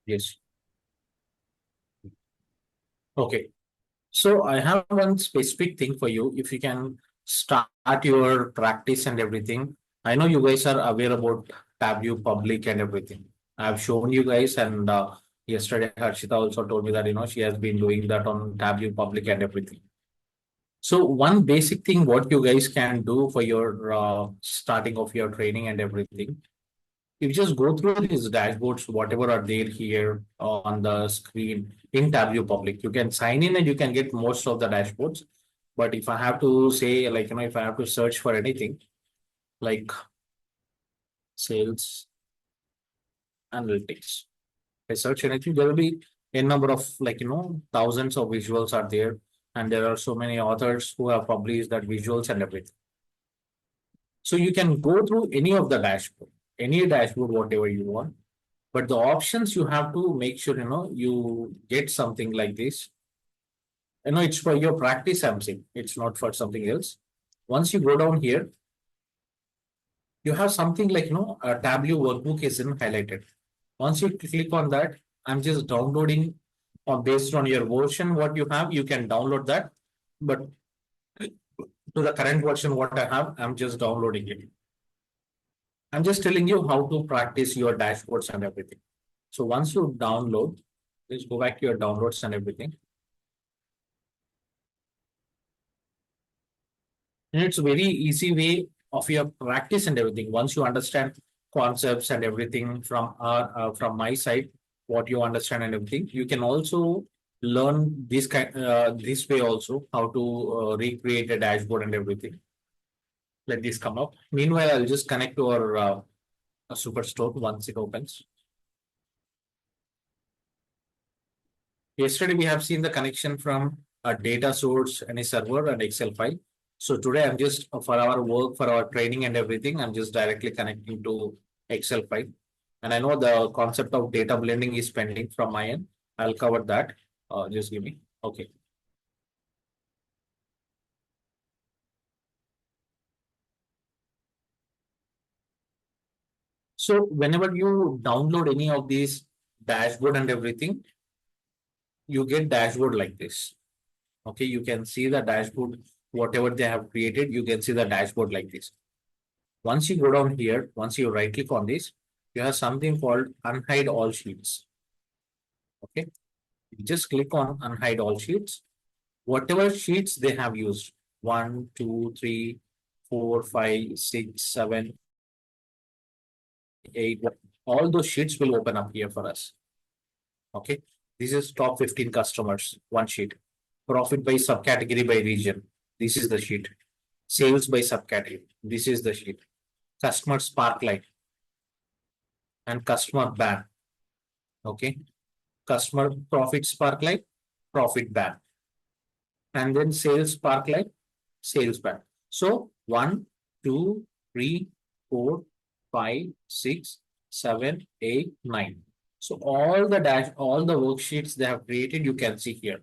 Yes. Okay. So I have one specific thing for you. If you can start your practice and everything. I know you guys are aware about Tableau Public and everything. I've shown you guys, and yesterday Harshita also told me that she has been doing that on Tableau Public and everything. So one basic thing what you guys can do for your starting of your training and everything. You just go through these dashboards, whatever are there here on the screen in Tableau Public. You can sign in and you can get most of the dashboards. But if I have to say, like, if I have to search for anything like sales analytics, I search anything, there will be a number of thousands of visuals are there. And there are so many authors who have published that visuals and everything. So you can go through any dashboard, whatever you want. But the options you have to make sure you get something like this. It's for your practice, I'm saying. It's not for something else. Once you go down here, you have something like a Tableau workbook is in highlighted. Once you click on that, I'm just downloading or based on your version, what you have, you can download that. But to the current version, what I have, I'm just downloading it. I'm just telling you how to practice your dashboards and everything. So once you download, let's go back to your downloads and everything. And it's a very easy way of your practice and everything. Once you understand concepts and everything from my side, what you understand and everything, you can also learn this way also how to recreate a dashboard and everything. Let this come up. Meanwhile, I'll just connect to our Superstore once it opens. Yesterday, we have seen the connection from a data source, any server, and Excel file. So today, I'm just for our work, for our training and everything, I'm just directly connecting to Excel file. And I know the concept of data blending is pending from my end. I'll cover that. Just give me. Okay. So whenever you download any of these dashboard and everything, you get dashboard like this. Okay, you can see the dashboard, whatever they have created, you can see the dashboard like this. Once you go down here, once you right click on this, you have something called unhide all sheets. Okay, you just click on unhide all sheets. Whatever sheets they have used, 1, 2, 3, 4, 5, 6, 7, 8, all those sheets will open up here for us. Okay, this is top 15 customers, one sheet. Profit by subcategory by region. This is the sheet. Sales by subcategory. This is the sheet. Customer sparklight and customer ban. Okay. Customer profit sparklight, profit ban. And then sales sparklight, sales ban. So 1, 2, 3, 4, 5, 6, 7, 8, 9. So all the worksheets they have created, you can see here.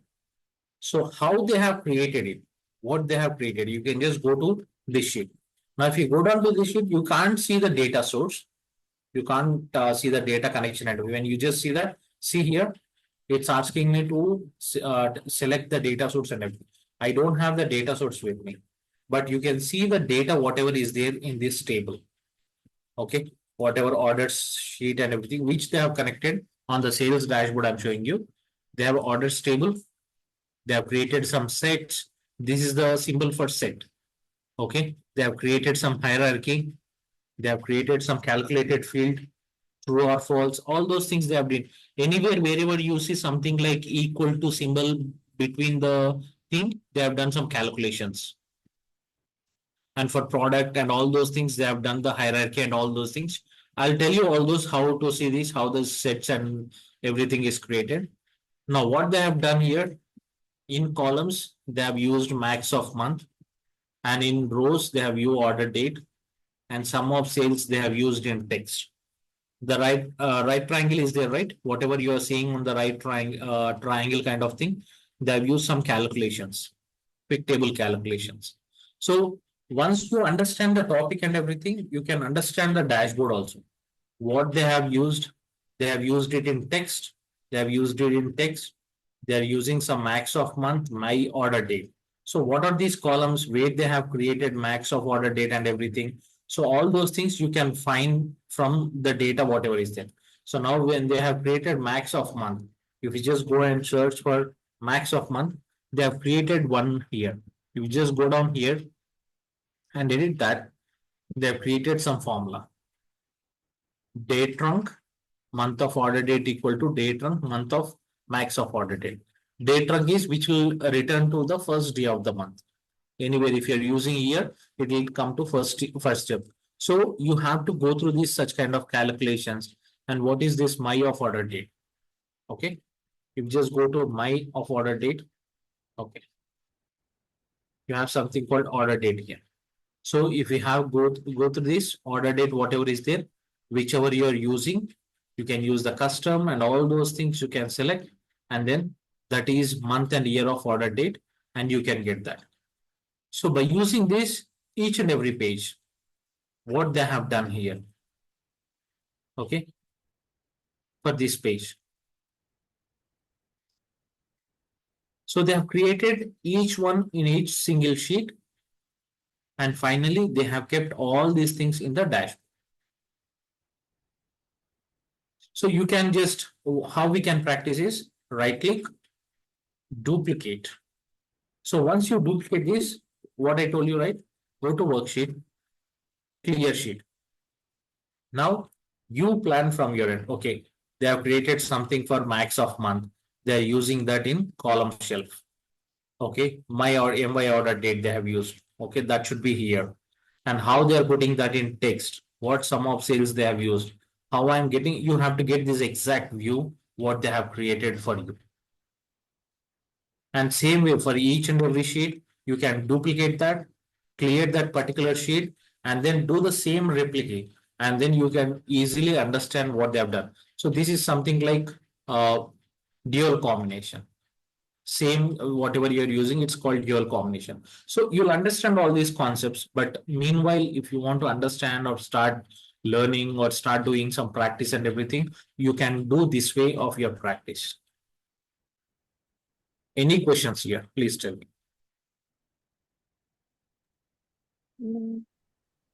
So how they have created it, what they have created, you can just go to this sheet. Now, if you go down to this sheet, you can't see the data source. You can't see the data connection. And when you just see that, see here, it's asking me to select the data source and everything. I don't have the data source with me, but you can see the data, whatever is there in this table. Okay. Whatever orders sheet and everything, which they have connected on the sales dashboard I'm showing you. They have orders table. They have created some sets. This is the symbol for set. Okay. They have created some hierarchy. They have created some calculated field, true or false. All those things they have done. Anywhere, wherever you see something like equal to symbol between the thing, they have done some calculations. And for product and all those things, they have done the hierarchy and all those things. I'll tell you all those how to see this, how the sets and everything is created. Now, what they have done here, in columns, they have used max of month, and in rows, they have used order date, and sum of sales they have used in text. The right triangle is there, right? Whatever you are seeing on the right triangle kind of thing, they have used some calculations, quick table calculations. So once you understand the topic and everything, you can understand the dashboard also. What they have used, They have used it in text. They have used it in text. They are using some max of month, my order date. So what are these columns where they have created max of order date and everything? So all those things you can find from the data, whatever is there. So now when they have created max of month, if you just go and search for max of month, they have created one here. You just go down here and edit that. They have created some formula. Date trunk, month of order date equal to date trunk, month of max of order date. Date trunk is which will return to the first day of the month. Anywhere, if you're using year, it will come to first step. So you have to go through these such kind of calculations. And what is this my of order date? Okay. You just go to my of order date. Okay. You have something called order date here. So if you have go through this order date, whatever is there, whichever you are using, you can use the custom and all those things you can select, and then that is month and year of order date, and you can get that. So by using this, each and every page, what they have done here, okay, for this page. So they have created each one in each single sheet, and finally they have kept all these things in the dashboard. So you can just, how we can practice is right click, duplicate. So once you duplicate this, what I told you, right? Go to worksheet, clear sheet. Now you plan from your end. Okay, they have created something for max of month. They're using that in column shelf. Okay, my or my order date they have used. Okay, that should be here. And how they are putting that in text, what sum of sales they have used, how I'm getting, you have to get this exact view, what they have created for you. And same way for each and every sheet, you can duplicate that, clear that particular sheet, and then do the same replicate. And then you can easily understand what they have done. So this is something like dual combination. Same, whatever you're using, it's called dual combination. So you'll understand all these concepts. But meanwhile, if you want to understand or start learning or start doing some practice and everything, you can do this way of your practice. Any questions here? Please tell me.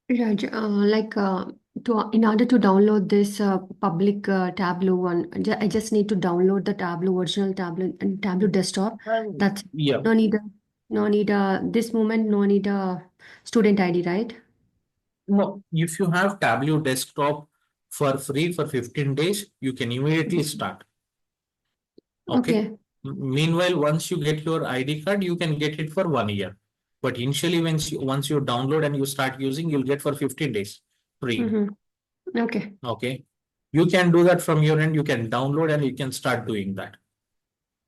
Raj, in order to download this public Tableau one, I just need to download the Tableau original Tableau and Tableau desktop. That's Yeah. no need this moment, no need a student ID, right? No, if you have Tableau desktop for free for 15 days, you can immediately start. Okay. Meanwhile, once you get your ID card, you can get it for 1 year. But initially, once you download and you start using, you'll get for 15 days free. Okay. Okay. You can do that from your end. You can download and you can start doing that.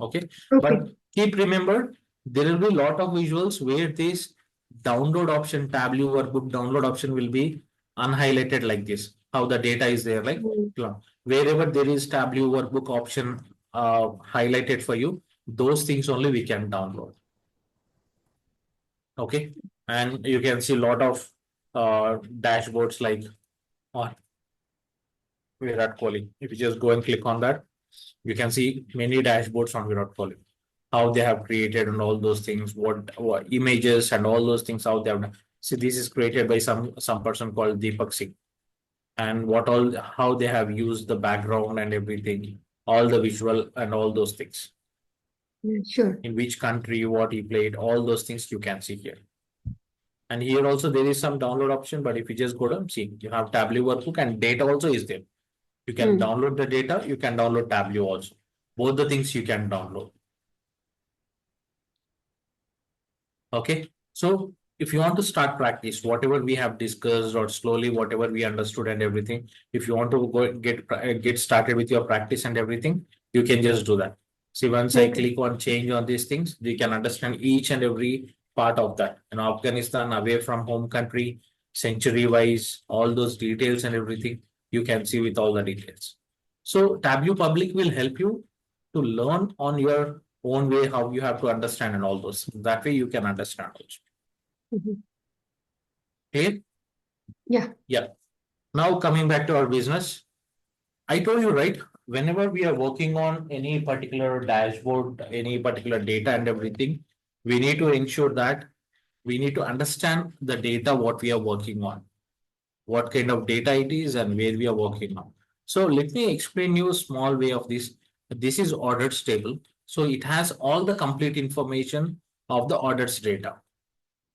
Okay. But keep remember, there will be a lot of visuals where this download option, Tableau workbook download option will be unhighlighted like this. How the data is there, like wherever there is Tableau workbook option highlighted for you, those things only we can download. Okay. And you can see a lot of dashboards like on Virat Kohli. If you just go and click on that, you can see many dashboards on Virat Kohli, how they have created and all those things, what images and all those things, how they have done. See, this is created by some person called Deepak Singh, and what all, how they have used the background and everything, all the visual and all those things. Sure. In which country, what he played, all those things you can see here. And here also there is some download option, but if you just go down, see, you have Tableau workbook and data also is there. You can download the data, you can download Tableau also. Both the things you can download. Okay. So if you want to start practice, whatever we have discussed or slowly, whatever we understood and everything, if you want to go get started with your practice and everything, you can just do that. See, once I click on change on these things, you can understand each and every part of that. In Afghanistan, away from home country, century wise, all those details and everything, you can see with all the details. So Tableau Public will help you to learn on your own way how you have to understand and all those. That way you can understand also. Okay? Yeah. Yeah. Now coming back to our business. I told you, right? Whenever we are working on any particular dashboard, any particular data and everything, we need to ensure that we need to understand the data, what we are working on, what kind of data it is and where we are working on. So let me explain you a small way of this. This is orders table. So it has all the complete information of the orders data.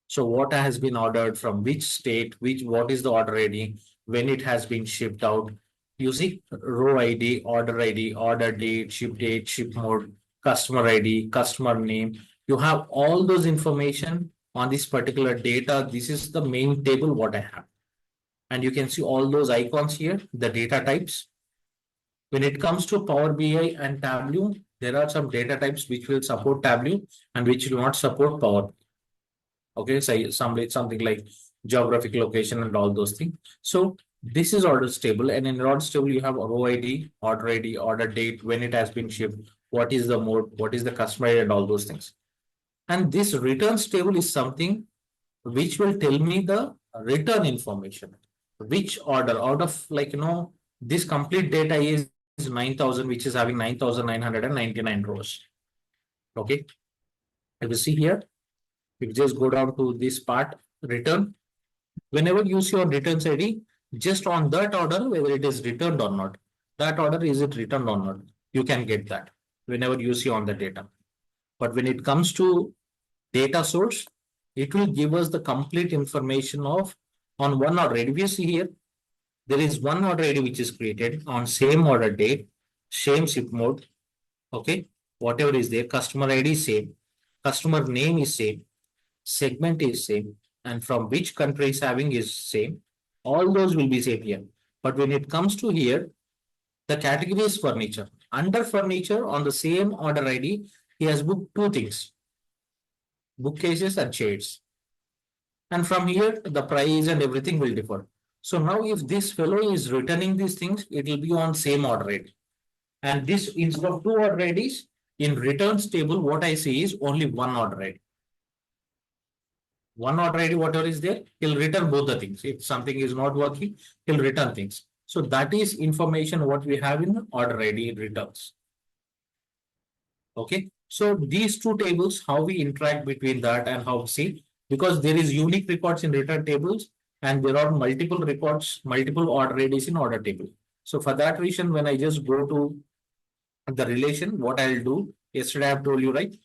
So what has been ordered from which state, what is the order ID, when it has been shipped out. You see row ID, order date, ship mode, customer ID, customer name. You have all those information on this particular data. This is the main table what I have. And you can see all those icons here, the data types. When it comes to Power BI and Tableau, there are some data types which will support Tableau and which will not support Power. Okay, so something like geographic location and all those things. So this is orders table, and in orders table you have row ID, order date, when it has been shipped, what is the mode, what is the customer ID, and all those things. And this returns table is something which will tell me the return information. Which order out of this complete data is 9,000, which is having 9,999 rows. Okay, if you see here, if you just go down to this part, return, whenever you see your returns ID, just on that order, whether it is returned or not, that order is it returned or not, you can get that whenever you see on the data. But when it comes to data source, it will give us the complete information of on one order. If you see here, there is one order ID which is created on same order date, same ship mode. Okay, whatever is there, customer ID is same, customer name is same, segment is same, and from which country is having is same. All those will be same here. But when it comes to here, the category is furniture. Under furniture, on the same order ID, he has booked two things: bookcases and chairs. And from here, the price and everything will differ. So now if this fellow is returning these things, it will be on same order ID. And this, instead of two order IDs, in returns table, what I see is only one order ID. One order ID, whatever is there, he'll return both the things. If something is not working, he'll return things. So that is information what we have in order ID returns. Okay. So these two tables, how we interact between that and how see, because there is unique records in return tables and there are multiple records, multiple order IDs in order table. So for that reason, when I just go to the relation, what I'll do, yesterday I've told you, right?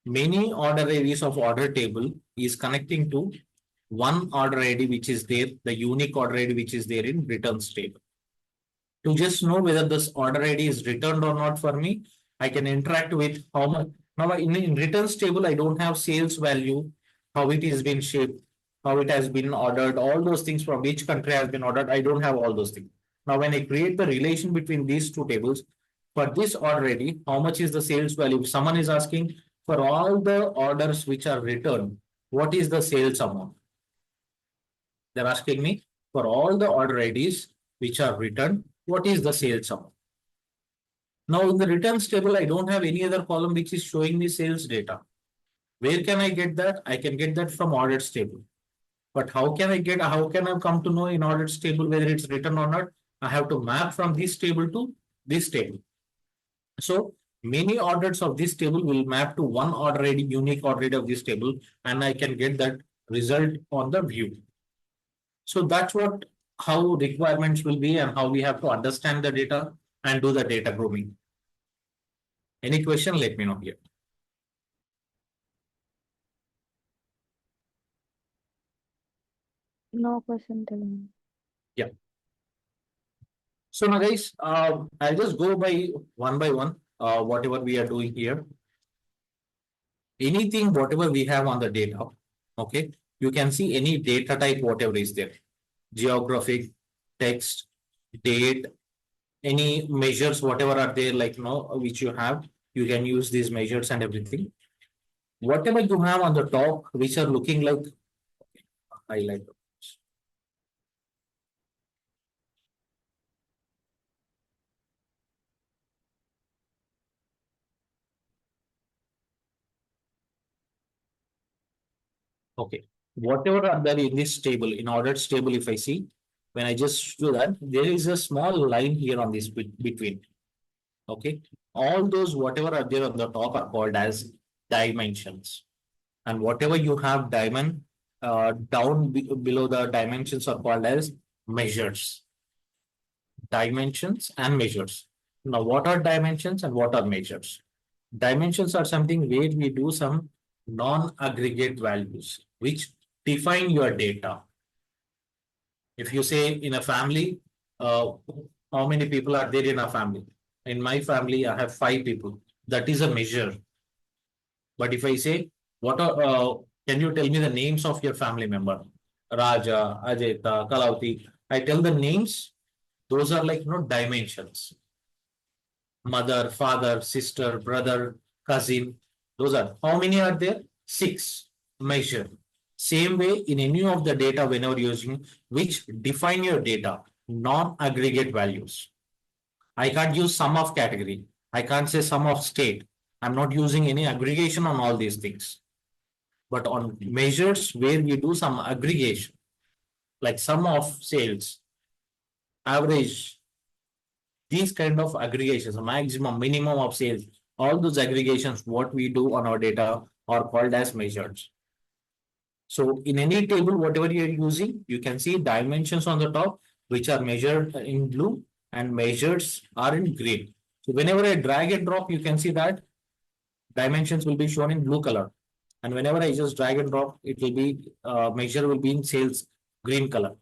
Many order IDs of order table is connecting to one order ID which is there, the unique order ID which is there in returns table. To just know whether this order ID is returned or not for me, I can interact with how much. Now in returns table, I don't have sales value, how it is been shipped, how it has been ordered, all those things from which country has been ordered. I don't have all those things. Now when I create the relation between these two tables, for this order ID, how much is the sales value? If someone is asking for all the orders which are returned, what is the sales amount? They're asking me for all the order IDs which are returned, what is the sales amount? Now in the returns table, I don't have any other column which is showing me sales data. Where can I get that? I can get that from orders table. But how can I come to know in orders table whether it's written or not? I have to map from this table to this table. So many orders of this table will map to one order ID, unique order ID of this table, and I can get that result on the view. So that's what how requirements will be and how we have to understand the data and do the data grooming. Any question? Let me know here. No question till now. Yeah. So now guys, I'll just go by one, whatever we are doing here. Anything, whatever we have on the data, okay, you can see any data type, whatever is there, geographic, text, date, any measures, whatever are there, like which you have, you can use these measures and everything. Whatever you have on the top, which are looking like highlight. Okay. Whatever are there in this table, in orders table, if I see, when I just do that, there is a small line here on this between. Okay. All those, whatever are there on the top are called as dimensions. And whatever you have diamond down below the dimensions are called as measures. Dimensions and measures. Now, what are dimensions and what are measures? Dimensions are something where we do some non-aggregate values which define your data. If you say in a family, how many people are there in a family? In my family, I have 5 people. That is a measure. But if I say, can you tell me the names of your family member? Raja, Ajeta, Kalauti. I tell the names. Those are like, dimensions. Mother, father, sister, brother, cousin. Those are, how many are there? 6. Measure. Same way in any of the data whenever you're using, which define your data, non-aggregate values. I can't use sum of category. I can't say sum of state. I'm not using any aggregation on all these things. But on measures where we do some aggregation, like sum of sales, average, these kind of aggregations, maximum, minimum of sales, all those aggregations, what we do on our data are called as measures. So in any table, whatever you're using, you can see dimensions on the top, which are measured in blue and measures are in green. So whenever I drag and drop, you can see that dimensions will be shown in blue color. And whenever I just drag and drop, it will be measure will be in sales green color.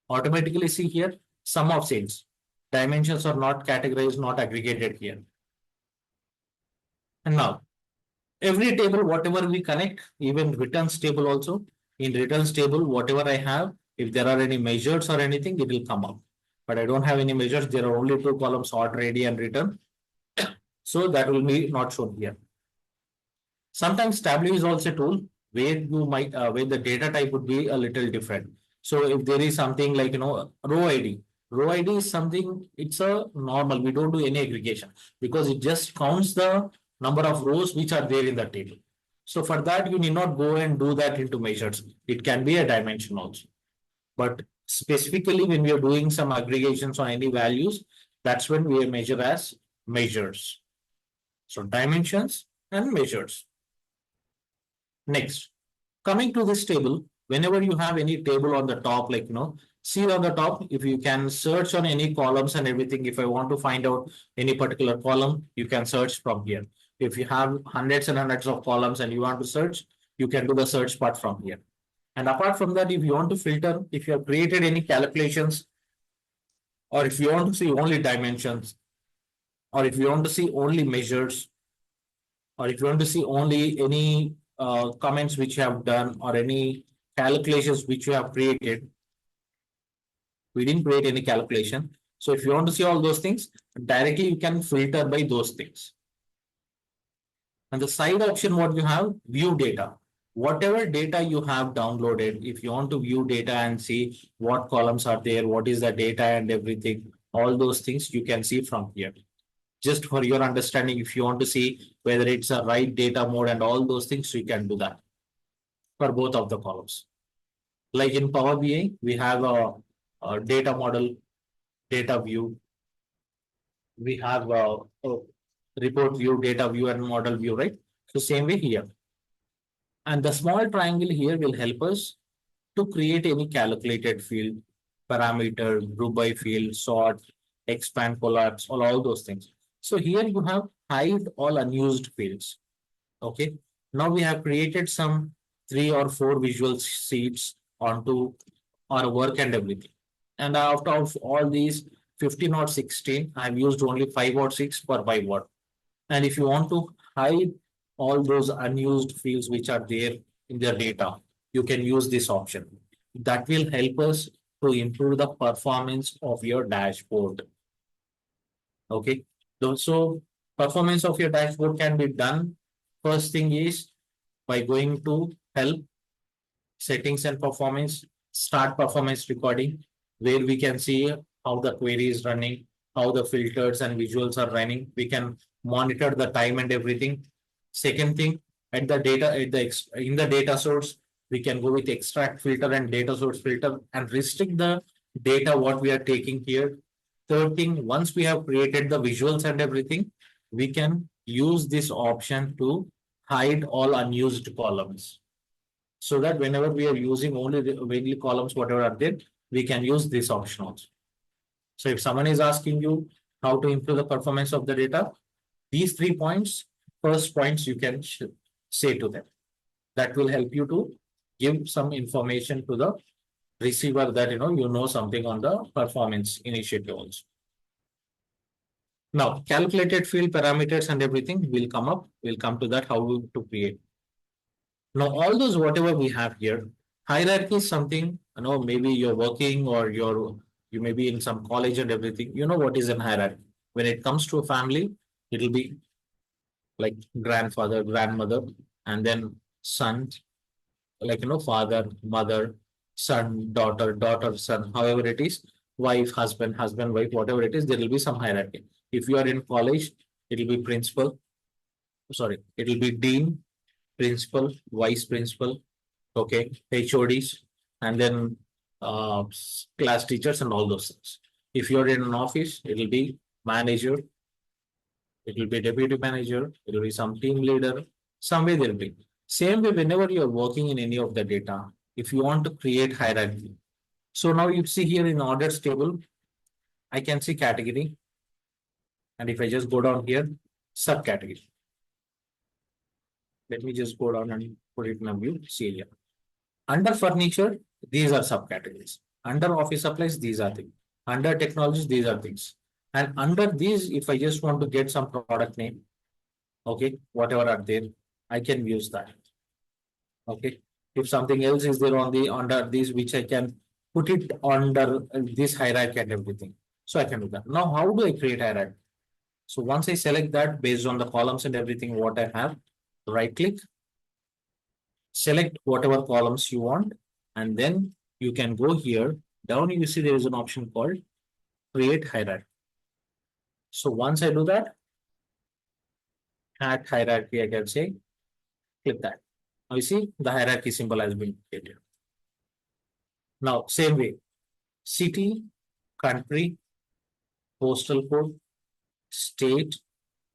Automatically see here sum of sales. Dimensions are not categorized, not aggregated here. And now every table, whatever we connect, even returns table also, in returns table, whatever I have, if there are any measures or anything, it will come up. But I don't have any measures. There are only 2 columns, order ID and return. So that will be not shown here. Sometimes Tableau is also a tool where you might, where the data type would be a little different. So if there is something like, row ID, row ID is something, it's a normal, we don't do any aggregation because it just counts the number of rows which are there in the table. So for that, you need not go and do that into measures. It can be a dimension also. But specifically when we are doing some aggregations on any values, that's when we measure as measures. So dimensions and measures. Next, coming to this table, whenever you have any table on the top, like, see on the top, if you can search on any columns and everything, if I want to find out any particular column, you can search from here. If you have hundreds and hundreds of columns and you want to search, you can do the search part from here. And apart from that, if you want to filter, if you have created any calculations, or if you want to see only dimensions, or if you want to see only measures, or if you want to see only any comments which you have done or any calculations which you have created. We didn't create any calculation. So if you want to see all those things, directly you can filter by those things. And the side option, what you have, view data. Whatever data you have downloaded, if you want to view data and see what columns are there, what is the data and everything, all those things you can see from here. Just for your understanding, if you want to see whether it's a right data mode and all those things, you can do that for both of the columns. Like in Power BI, we have a data model, data view. We have a report view, data view, and model view, right? So same way here. And the small triangle here will help us to create any calculated field, parameter, group by field, sort, expand, collapse, all those things. So here you have hide all unused fields. Okay. Now we have created some 3 or 4 visual sheets onto our work and everything. And out of all these 15 or 16, I've used only 5 or 6 per pivot. And if you want to hide all those unused fields which are there in the data, you can use this option. That will help us to improve the performance of your dashboard. Okay. So performance of your dashboard can be done. First thing is by going to help, settings and performance, start performance recording, where we can see how the query is running, how the filters and visuals are running. We can monitor the time and everything. Second thing, at the data, in the data source, we can go with extract filter and data source filter and restrict the data what we are taking here. Third thing, once we have created the visuals and everything, we can use this option to hide all unused columns. So that whenever we are using only the only columns, whatever are there, we can use this option also. So if someone is asking you how to improve the performance of the data, these 3 points, first points you can say to them. That will help you to give some information to the receiver that you know something on the performance initiative also. Now, calculated field parameters and everything will come up. We'll come to that how to create. Now, all those whatever we have here, hierarchy is something, maybe you're working or you may be in some college and everything. You know what is an hierarchy. When it comes to a family, it'll be like grandfather, grandmother, and then son, like father, mother, son, daughter, daughter, son, however it is, wife, husband, husband, wife, whatever it is, there will be some hierarchy. If you are in college, it will be principal, sorry, it will be dean, principal, vice principal, okay, HODs, and then class teachers and all those things. If you're in an office, it will be manager, it will be deputy manager, it will be some team leader, somewhere there will be. Same way, whenever you're working in any of the data, if you want to create hierarchy. So now you see here in orders table, I can see category. And if I just go down here, subcategory. Let me just go down and put it in a view. See here. Under furniture, these are subcategories. Under office supplies, these are things. Under technologies, these are things. And under these, if I just want to get some product name, okay, whatever are there, I can use that. Okay. If something else is there on the under these, which I can put it under this hierarchy and everything. So I can do that. Now, how do I create hierarchy? So once I select that based on the columns and everything, what I have, right click, select whatever columns you want, and then you can go here. Down you see there is an option called create hierarchy. So once I do that, add hierarchy, I can say, click that. Now you see the hierarchy symbol has been created. Now, same way, city, country, postal code, state.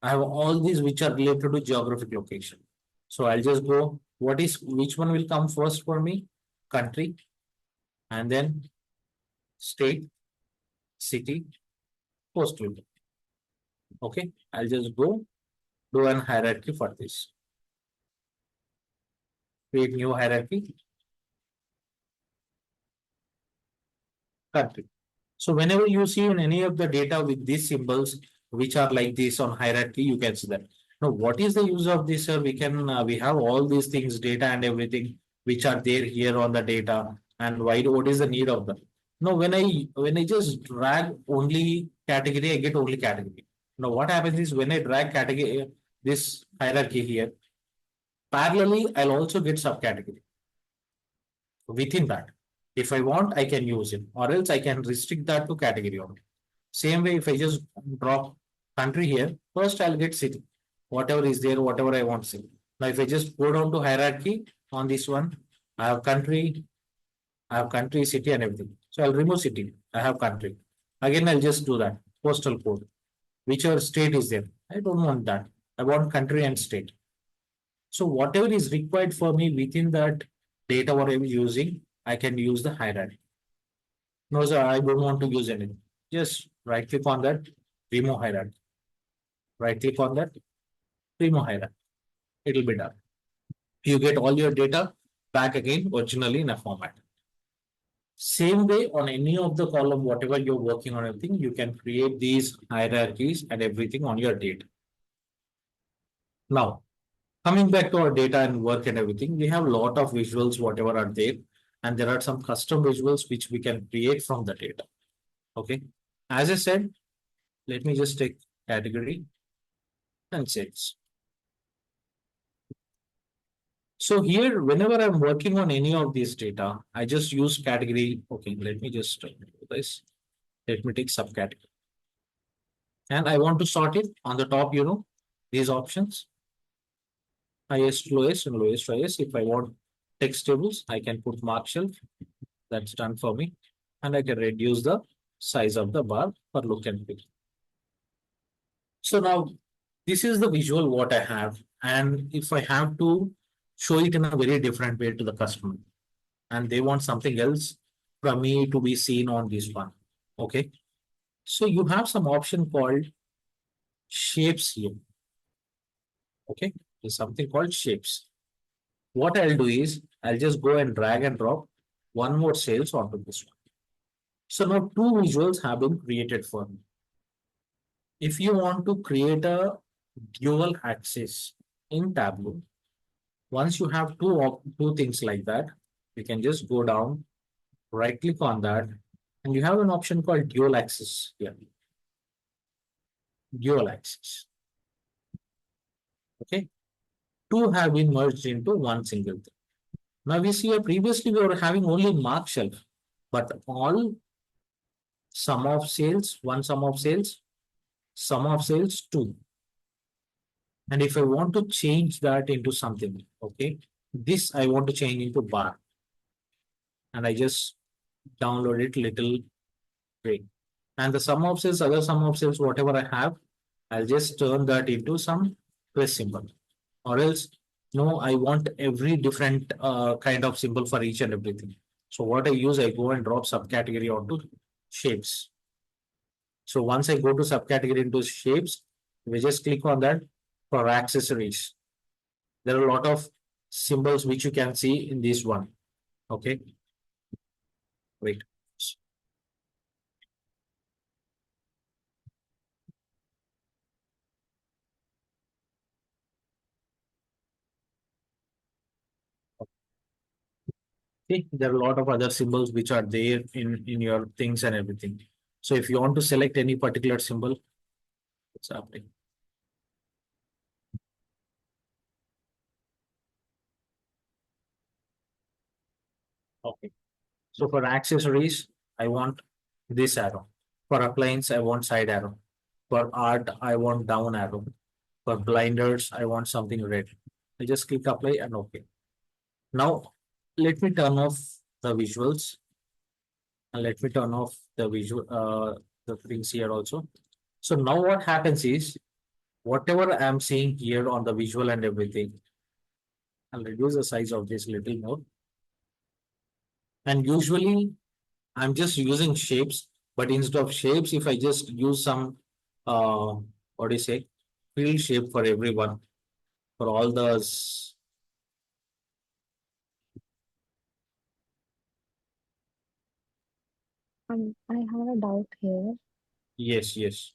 I have all these which are related to geographic location. So I'll just go, which one will come first for me? Country, and then state, city, postal. Okay, I'll just go do an hierarchy for this. Create new hierarchy. Country. So whenever you see in any of the data with these symbols, which are like this on hierarchy, you can see that. Now, what is the use of this, sir? We have all these things, data and everything, which are there here on the data, and what is the need of them? Now, when I just drag only category, I get only category. Now, what happens is when I drag category, this hierarchy here, parallelly, I'll also get subcategory within that. If I want, I can use it, or else I can restrict that to category only. Same way, if I just drop country here, first I'll get city, whatever is there, whatever I want to see. Now, if I just go down to hierarchy on this one, I have country, city, and everything. So I'll remove city. I have country. Again, I'll just do that. Postal code, whichever state is there. I don't want that. I want country and state. So whatever is required for me within that data what I'm using, I can use the hierarchy. No, sir, I don't want to use anything. Just right click on that, remove hierarchy. Right click on that, remove hierarchy. It'll be done. You get all your data back again originally in a format. Same way on any of the column, whatever you're working on everything, you can create these hierarchies and everything on your data. Now, coming back to our data and work and everything, we have a lot of visuals, whatever are there, and there are some custom visuals which we can create from the data. Okay. As I said, let me just take category and sales. So here, whenever I'm working on any of these data, I just use category. Okay, let me just do this. Let me take subcategory. And I want to sort it on the top, these options. Highest, lowest, and lowest, highest. If I want text tables, I can put mark shelf. That's done for me. and I can reduce the size of the bar for look and feel. So now this is the visual what I have. And if I have to show it in a very different way to the customer, and they want something else from me to be seen on this one. Okay. So you have some option called shapes here. Okay. There's something called shapes. What I'll do is I'll just go and drag and drop one more sales onto this one. So now two visuals have been created for me. If you want to create a dual axis in Tableau, once you have two things like that, you can just go down, right click on that, and you have an option called dual axis here. Dual axis. Okay. Two have been merged into one single thing. Now we see previously we were having only mark shelf, but all sum of sales, one sum of sales, sum of sales, two. And if I want to change that into something, okay, this I want to change into bar. And I just download it little way. And the sum of sales, other sum of sales, whatever I have, I'll just turn that into some plus symbol. Or else, no, I want every different kind of symbol for each and everything. So what I use, I go and drop subcategory onto shapes. So once I go to subcategory into shapes, we just click on that for accessories. There are a lot of symbols which you can see in this one. Okay. Wait. Okay. There are a lot of other symbols which are there in your things and everything. So if you want to select any particular symbol, it's happening. Okay. So for accessories, I want this arrow. For appliance, I want side arrow. For art, I want down arrow. For blinders, I want something red. I just click apply and okay. Now, let me turn off the visuals and let me turn off the visual, the things here also. So now what happens is, whatever I'm seeing here on the visual and everything, I'll reduce the size of this little more. And usually I'm just using shapes, but instead of shapes, if I just use some, what do you say, field shape for everyone, for all the, I have a doubt here. yes, yes.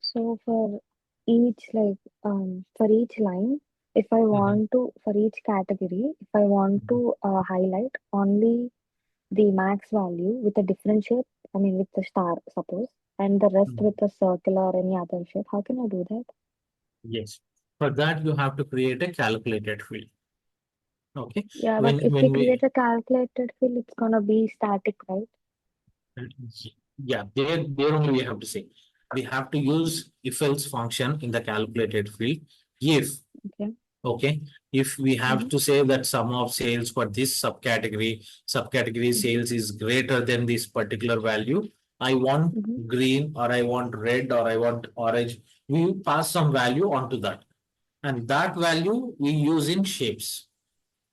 So for for each line, if I Mhm. want to, for each category, if I want Mhm. to highlight only the max value with a different shape, I mean with the star, suppose, and the rest Mhm. with a circle or any other shape, how can I do that? Yes. For that, you have to create a calculated field. Okay. Yeah, but When if we when create we a calculated field, it's gonna be static, right? yeah, there only we have to say. We have to use if else function in the calculated field. If Okay. okay, if we have Mm-hmm. to say that sum of sales for this subcategory Mm-hmm. sales is greater than this particular value. I want Mm-hmm. green or I want red or I want orange. We pass some value onto that. And that value we use in shapes.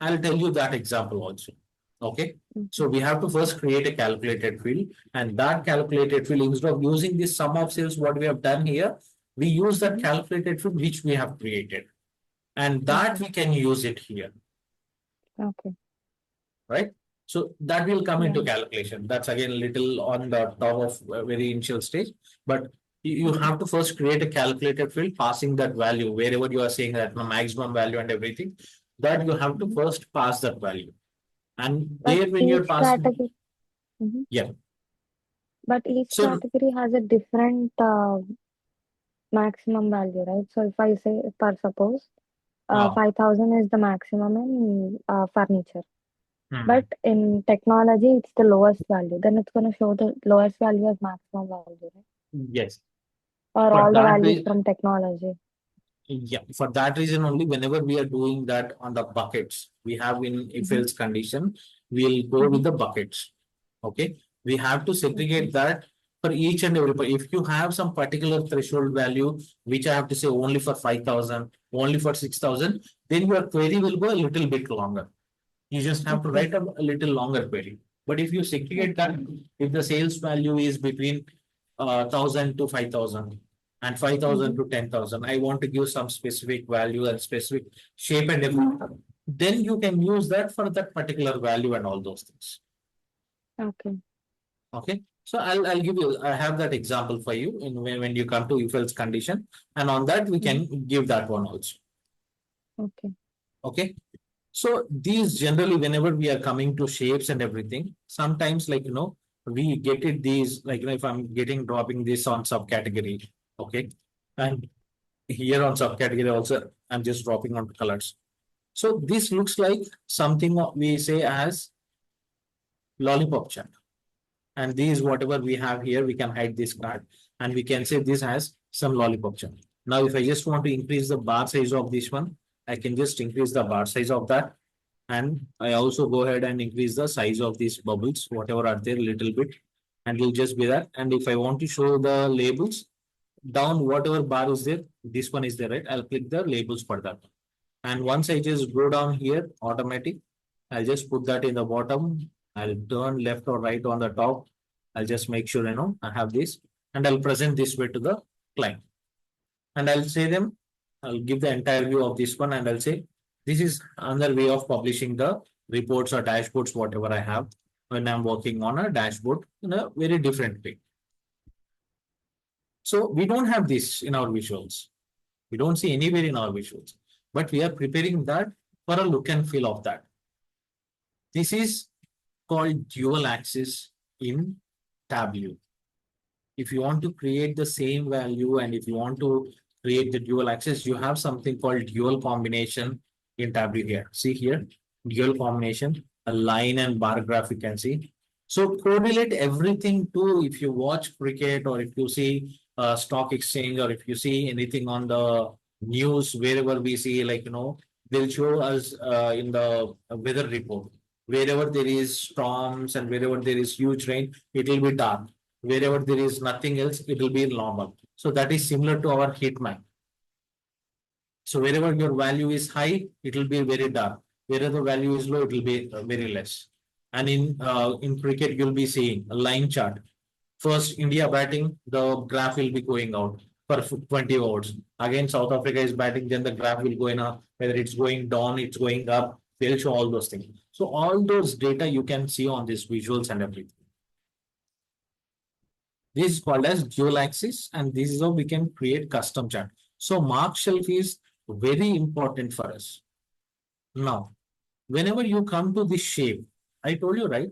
I'll tell you that example also. Okay. Mm-hmm. So we have to first create a calculated field, and that calculated field, instead of using this sum of sales, what we have done here, we use that Mm-hmm. calculated field which we have created, and that Okay. we can use it here, Okay. right? So that will come Yeah. into calculation. That's again little on the top of a very initial stage, but you Okay. have to first create a calculated field passing that value wherever you are saying that the maximum value and everything, that you have to Mm-hmm. first pass that value. And But there when you're each passing, category. Mm-hmm. yeah. But each So category has a different maximum value, right? So if I say, for suppose, uh, 5,000 is the maximum in furniture, but mhm. in technology, it's the lowest value. Then it's going to show the lowest value as maximum value, right? Yes. Or For all the that values way, from technology. yeah, for that reason only, whenever we are doing that on the buckets, we have in if Mm-hmm. else condition, we'll go Mm-hmm. with the buckets. Okay. We have to segregate that for each and every. If you have some particular threshold value, which I have to say only for 5,000, only for 6,000, then your query will go a little bit longer. You just have to Okay. write a little longer query. But if you segregate that, Okay. if the sales value is between 1,000 to 5,000 and 5,000 Mm-hmm. to 10,000, I want to give some specific value and specific shape and everything. Then you can use that for that particular value and all those things. Okay. Okay. So I'll give you, I have that example for you in when you come to if else condition, and on that we Mm-hmm. can give that one also. Okay. Okay. So these generally, whenever we are coming to shapes and everything, sometimes we get it these if I'm getting dropping this on subcategory, okay, and here on subcategory also I'm just dropping on colors. So this looks like something we say as lollipop chart, and these whatever we have here, we can hide this card, and we can say this has some lollipop chart. Now, if I just want to increase the bar size of this one, I can just increase the bar size of that. And I also go ahead and increase the size of these bubbles, whatever are there, a little bit, and will just be that. And if I want to show the labels down, whatever bar is there, this one is there, right? I'll click the labels for that. And once I just go down here, automatic, I'll just put that in the bottom. I'll turn left or right on the top. I'll just make sure, I have this, and I'll present this way to the client. And I'll say them, I'll give the entire view of this one, and I'll say, this is another way of publishing the reports or dashboards, whatever I have when I'm working on a dashboard in a very different way. So we don't have this in our visuals. We don't see anywhere in our visuals, but we are preparing that for a look and feel of that. This is called dual axis in Tableau. If you want to create the same value and if you want to create the dual axis, you have something called dual combination in Tableau here. See here, dual combination, a line and bar graph you can see. So correlate everything to if you watch cricket or if you see stock exchange or if you see anything on the news, wherever we see they'll show us in the weather report. Wherever there is storms and wherever there is huge rain, it will be dark. Wherever there is nothing else, it will be normal. So that is similar to our heat map. So wherever your value is high, it will be very dark. Wherever the value is low, it will be very less. And in cricket, you'll be seeing a line chart. First, India batting, the graph will be going out for 20 overs. Again, South Africa is batting, then the graph will go in a, whether it's going down, it's going up, they'll show all those things. So all those data you can see on these visuals and everything. This is called as dual axis, and this is how we can create custom chart. So mark shelf is very important for us. Now, whenever you come to this shape, I told you, right?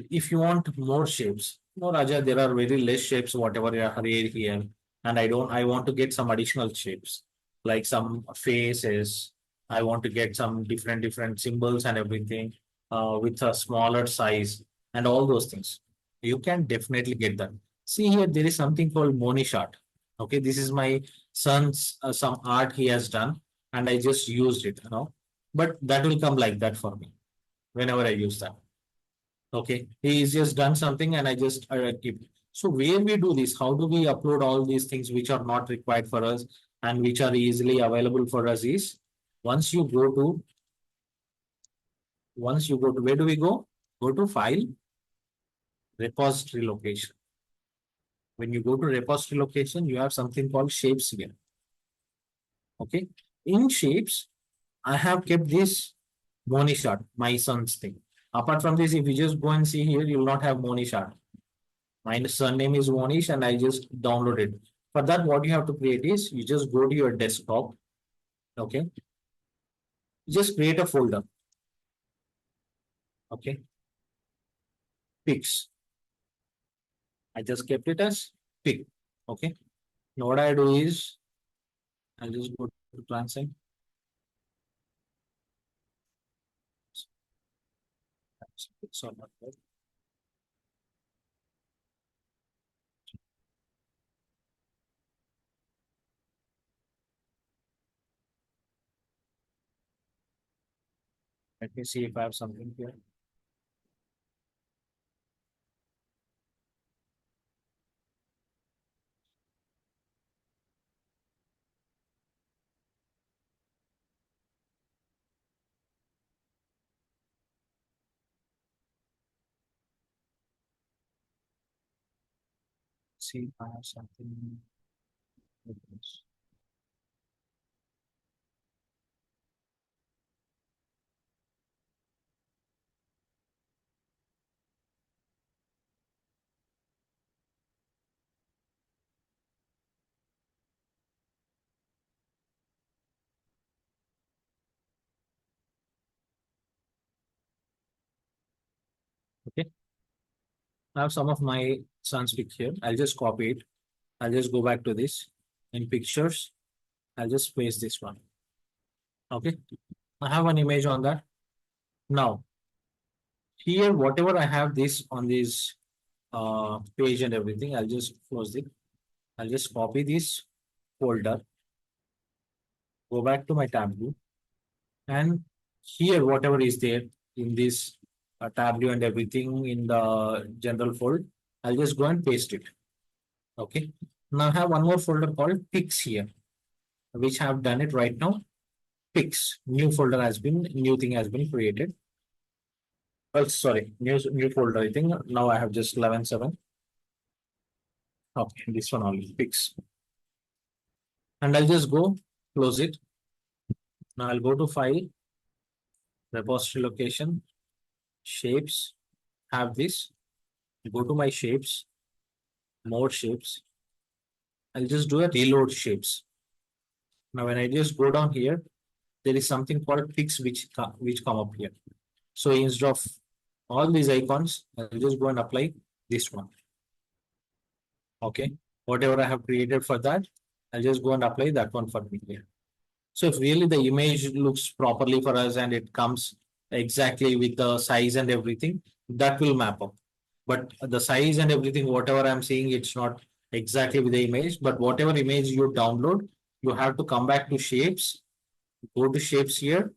If you want more shapes, no, Raja, there are very less shapes, whatever you are here. And I want to get some additional shapes, like some faces. I want to get some different symbols and everything with a smaller size and all those things. You can definitely get that. See here, there is something called Monish art. Okay, this is my son's some art he has done, and I just used it. But that will come like that for me whenever I use that. Okay, he's just done something and I just keep. So where we do this, how do we upload all these things which are not required for us and which are easily available for us is once you go to where do we go? Go to file, repository location. When you go to repository location, you have something called shapes here. Okay, in shapes, I have kept this Moni chart, my son's thing. Apart from this, if you just go and see here, you will not have Moni chart. My surname is Monish and I just download it. For that, what you have to create is you just go to your desktop. Okay. Just create a folder. Okay. Pics. I just kept it as pic. Okay. Now what I do is I'll just go to transit. So let me see if I have something here. see if I have something. With this. Okay. I have some of my son's pic here. I'll just copy it. I'll just go back to this in pictures. I'll just paste this one. Okay. I have an image on that. Now, here, whatever I have this on this page and everything, I'll just close it. I'll just copy this folder, go back to my Tableau, and here, whatever is there in this Tableau and everything in the general folder, I'll just go and paste it. Okay. Now I have one more folder called pics here, which I have done it right now. Pics, new folder has been, new thing has been created. Oh, sorry, new folder. I think now I have just 11.7. Okay, this one only, pics. And I'll just go close it. Now I'll go to file, repository location, shapes, have this, go to my shapes, more shapes. I'll just do a reload shapes. Now when I just go down here, there is something called pics which come up here. So instead of all these icons, I'll just go and apply this one. Okay, whatever I have created for that, I'll just go and apply that one for me here. So if really the image looks properly for us and it comes exactly with the size and everything, that will map up. But the size and everything, whatever I'm seeing, it's not exactly with the image. But whatever image you download, you have to come back to shapes, go to shapes here,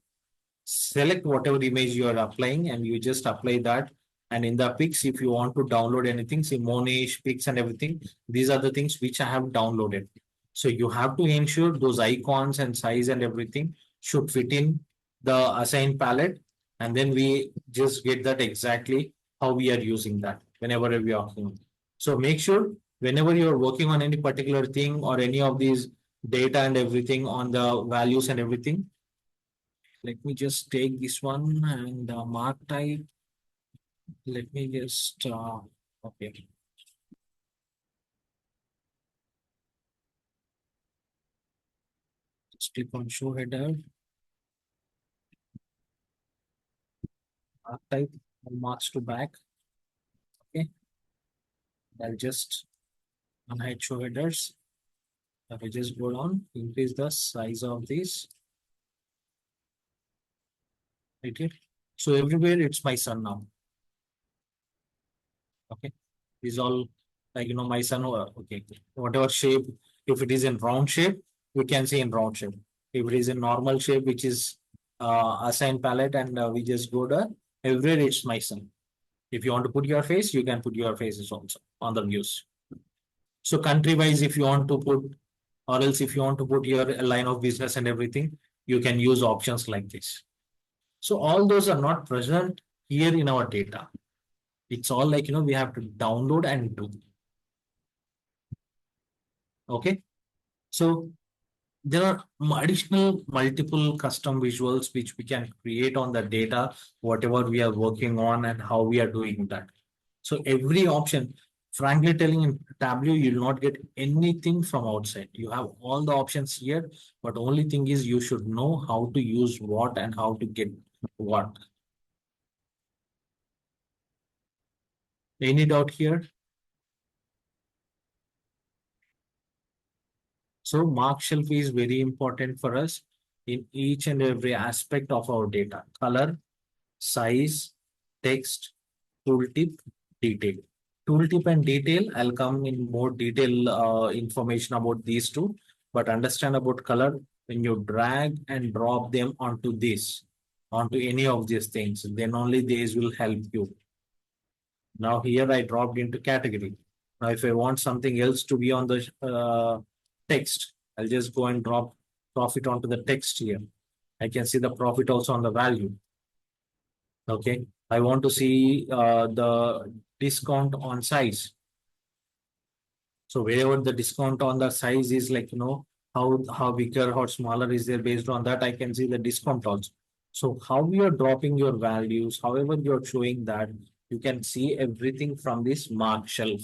select whatever image you are applying, and you just apply that. And in the pics, if you want to download anything, say Monish, pics and everything, these are the things which I have downloaded. So you have to ensure those icons and size and everything should fit in the assigned palette. And then we just get that exactly how we are using that whenever we are working. So make sure whenever you're working on any particular thing or any of these data and everything on the values and everything, let me just take this one and mark type. Let me just, okay. Just click on show header. Mark type, marks to back. Okay. I'll just unhide show headers. I will just go down, increase the size of this. Right here. So everywhere it's my son now. Okay. These all like my son. Okay. Whatever shape, if it is in round shape, we can see in round shape. If it is in normal shape, which is assigned palette, and we just go to everywhere it's my son. If you want to put your face, you can put your faces also on the views. So country wise, if you want to put, or else if you want to put your line of business and everything, you can use options like this. So all those are not present here in our data. It's all like, we have to download and do. Okay. So there are additional multiple custom visuals which we can create on the data, whatever we are working on and how we are doing that. So every option, frankly telling, in Tableau, you will not get anything from outside. You have all the options here, but only thing is you should know how to use what and how to get what. Any doubt here? So mark shelf is very important for us in each and every aspect of our data: color, size, text, tooltip, detail. Tooltip and detail, I'll come in more detail information about these two, but understand about color. When you drag and drop them onto this, onto any of these things, then only these will help you. Now here I dropped into category. Now if I want something else to be on the text, I'll just go and drop profit onto the text here. I can see the profit also on the value. Okay. I want to see the discount on size. So wherever the discount on the size is like, how bigger or smaller is there, based on that, I can see the discount also. So how you are dropping your values, however you're showing that, you can see everything from this mark shelf.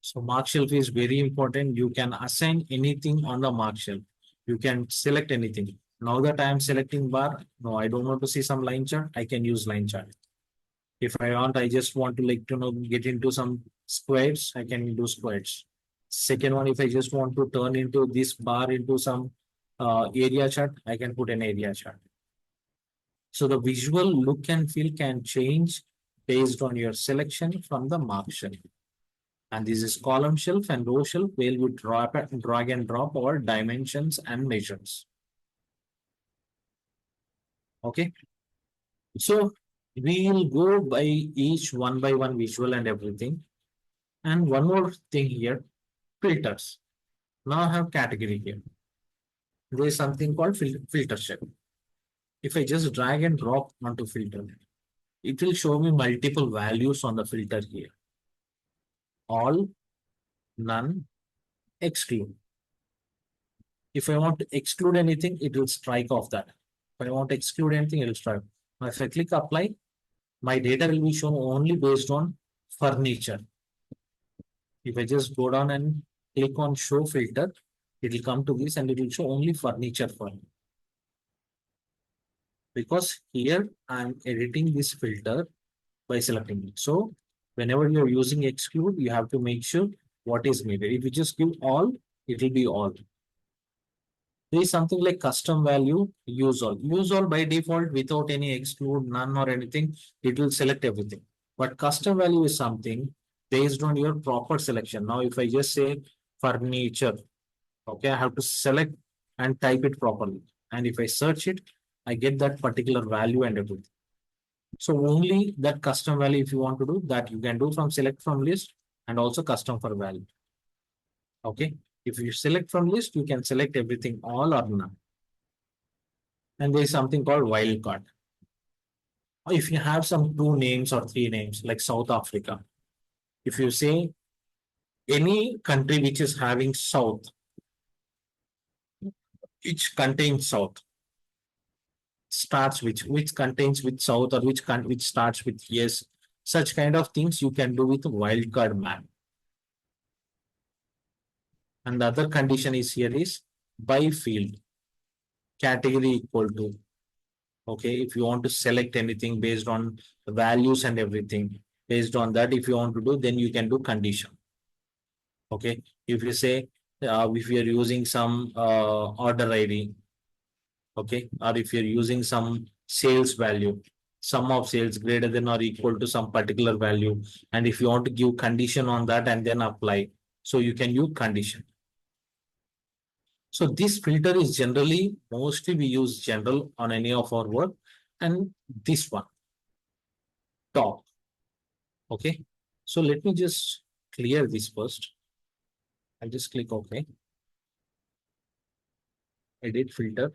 So mark shelf is very important. You can assign anything on the mark shelf. You can select anything. Now that I am selecting bar, no, I don't want to see some line chart. I can use line chart. If I want, I just want to get into some squares, I can do squares. Second one, if I just want to turn into this bar into some area chart, I can put an area chart. So the visual look and feel can change based on your selection from the mark shelf. And this is column shelf and row shelf where we drag and drop our dimensions and measures. Okay. So we'll go by each one by one visual and everything. And one more thing here, filters. Now I have category here. There is something called filter shape. If I just drag and drop onto filter, it will show me multiple values on the filter here. All, none, exclude. If I want to exclude anything, it will strike off that. If I want to exclude anything, it will strike. Now if I click apply, my data will be shown only based on furniture. If I just go down and click on show filter, it will come to this and it will show only furniture for me. Because here I'm editing this filter by selecting it. So whenever you're using exclude, you have to make sure what is needed. If you just give all, it will be all. There is something like custom value, use all. Use all by default without any exclude, none or anything, it will select everything. But custom value is something based on your proper selection. Now, if I just say furniture, okay, I have to select and type it properly. And if I search it, I get that particular value and everything. So only that custom value, if you want to do that, you can do from select from list and also custom for value. Okay. If you select from list, you can select everything, all or none. And there is something called wildcard. If you have some 2 names or 3 names, like South Africa, if you say any country which is having South, which contains South, starts which contains with South, or which starts with yes, such kind of things you can do with wildcard map. And the other condition is here is by field, category equal to. Okay, if you want to select anything based on the values and everything, based on that, if you want to do, then you can do condition. Okay, if you say, if you are using some order ID, okay, or if you're using some sales value, sum of sales greater than or equal to some particular value, and if you want to give condition on that and then apply, so you can use condition. So this filter is generally, mostly we use general on any of our work, and this one, top. Okay, so let me just clear this first. I'll just click OK. Edit filter.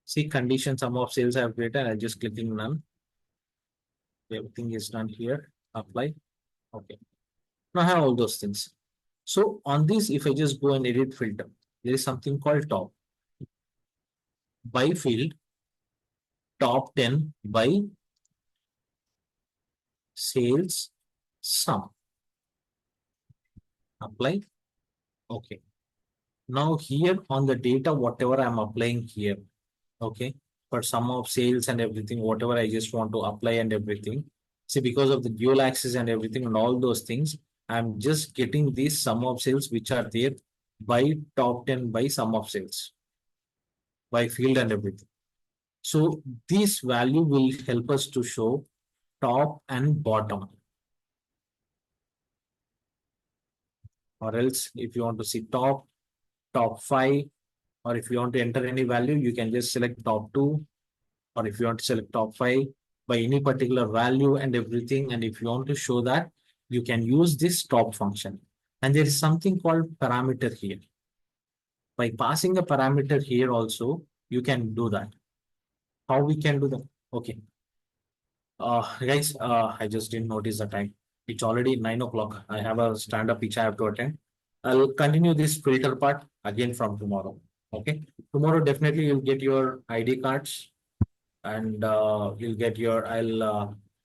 See condition, sum of sales I have created. I'm just clicking none. Everything is done here. Apply. Okay. Now I have all those things. So on this, if I just go and edit filter, there is something called top. By field, top 10 by sales sum. Apply. Okay. Now here on the data, whatever I'm applying here, okay, for sum of sales and everything, whatever I just want to apply and everything. See, because of the dual axis and everything and all those things, I'm just getting these sum of sales which are there by top 10 by sum of sales, by field and everything. So this value will help us to show top and bottom. Or else if you want to see top 5, or if you want to enter any value, you can just select top 2, or if you want to select top 5 by any particular value and everything. And if you want to show that, you can use this top function. And there is something called parameter here. By passing a parameter here also, you can do that. How we can do that? Okay. Guys, I just didn't notice the time. It's already 9 o'clock. I have a stand up which I have to attend. I'll continue this filter part again from tomorrow. Okay. Tomorrow definitely you'll get your ID cards and you'll get your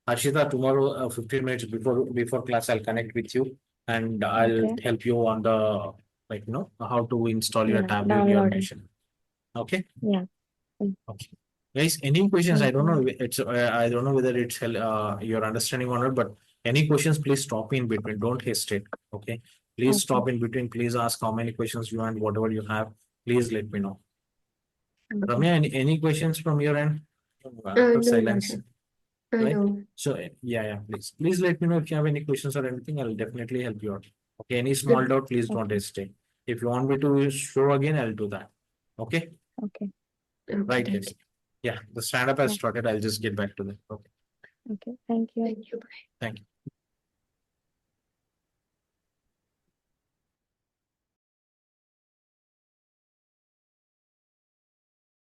Harshita, tomorrow 15 minutes before class I'll connect with you and I'll Okay. help you on the how to install your Yeah, tablet you have downloading. mentioned. Okay. Yeah. Okay. Guys, any questions? I Thank don't know. you. I don't know whether it's your understanding or not, but any questions, please stop in between. Don't hesitate. Okay. Please Okay. stop in between. Please ask how many questions you want, whatever you have. Please let me know. Okay. Ramya, any questions from your end? No, Silence. Darshan. Right? No. So yeah, please. Please let me know if you have any questions or anything. I'll definitely help you out. Okay. Any small doubt, please don't Okay. hesitate. If you want me to show again, I'll do that. Okay. Okay. Okay, Right, thank guys. you. Yeah, the stand up has Yeah. started. I'll just get back to that. Okay. Okay. Thank you. Thank you. Bye. Thank you.